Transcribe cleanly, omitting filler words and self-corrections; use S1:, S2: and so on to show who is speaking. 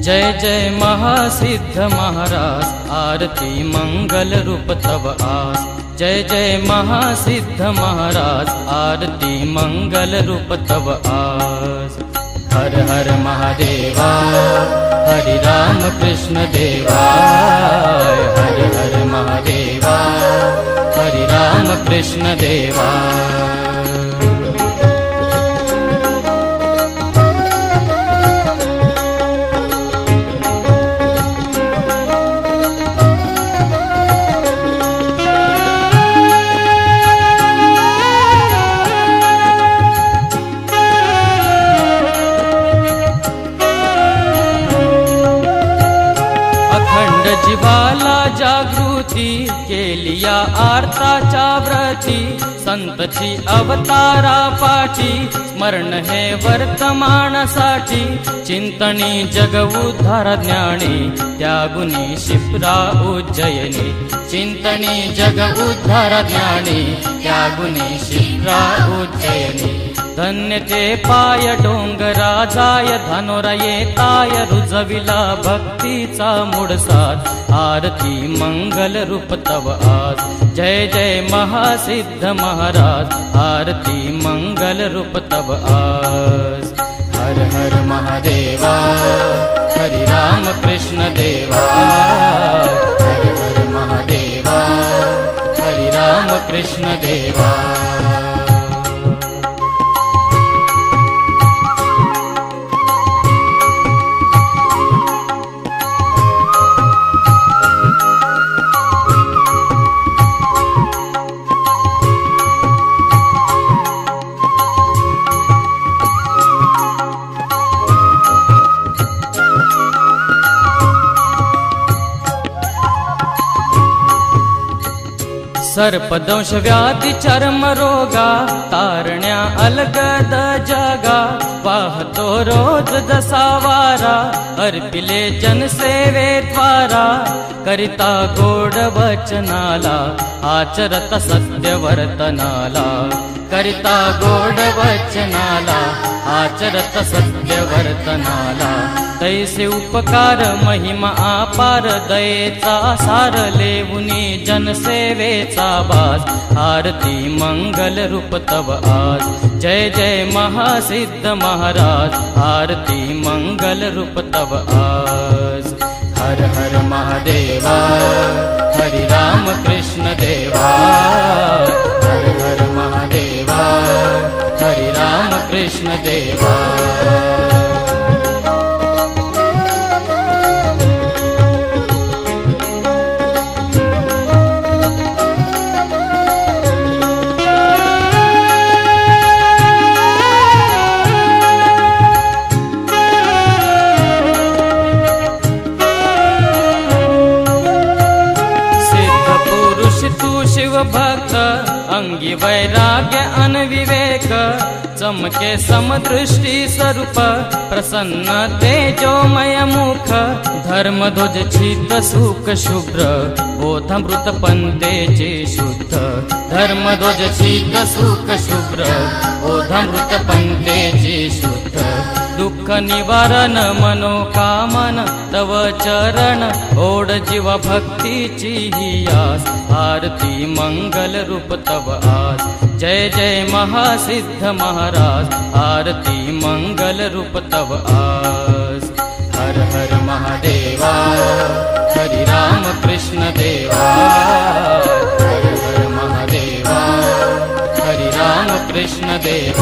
S1: जय जय महासिद्ध महाराज आरती मंगल रूप तव आस। जय जय महासिद्ध महाराज आरती मंगल रूप तव आस। हर हर महादेवा हरि राम कृष्ण देवा। हर हर महादेवा हरि राम कृष्ण देवा। जिवाला जागृती केलिया आरताच्या व्रती। संतची अवतारा पाठी स्मरण हे वर्तमानासाठी। चिंतनी जग उद्धार ज्ञानी त्यागुनी शिप्रा उज्जयिनी। चिंतनी जग उद्धार ज्ञानी त्यागुनी शिप्रा उज्जयिनी। धन्य ते पाय डोंगरा जाय धानोरा येताय रुजविला भक्तीचा मूळसार। आरती मंगल रूप तव आज। जय जय महासिद्ध महाराज आरती मंगल रूप तव आज। हर हर महादेवा हरि राम कृष्ण देवा। हर हर महादेवा हरि राम कृष्ण देवा। सर्पदंश व्याधी चर्म रोगा तारण्या अलगद जगा। पाहतो रोज जसा वारा अर्पिले जनसेवे द्वारा। करिता गोड वचनाला आचरत सत्य वर्तनाला। करिता गोड वचनाला आचरत सत्य वर्तनाला। तैसे उपकार महिमा आपार दयेचा सार लेवुनी जनसेवेचा बास। आरती मंगल रूप तव आज। जय जय महासिद्ध महाराज आरती मंगल रूप तव आज। हर हर महादेवा हरि राम कृष्ण देवा। हर हर महादेवा हरि राम कृष्ण देवा। शिव भक्त अंगी वैराग्य अनविवेक। चमके समदृष्टि स्वरूप प्रसन्न तेजोमय मुख। धर्म ध्वज छित सुख शुभ्र बोधमृत पंथेचे शुद्ध। धर्म ध्वज छित सुख शुभ्र बोधमृत पंथेचे शुद्ध। दुःख निवारण मनोकामन तव चरण ओढ जीवा भक्तीची हियास। आरती मंगल रूप तव आज। जय जय महासिद्ध महाराज आरती मंगल रूप तव आज। हर हर महादेवा हरि राम कृष्ण देवा। हर हर महादेवा हरि राम कृष्ण देवा।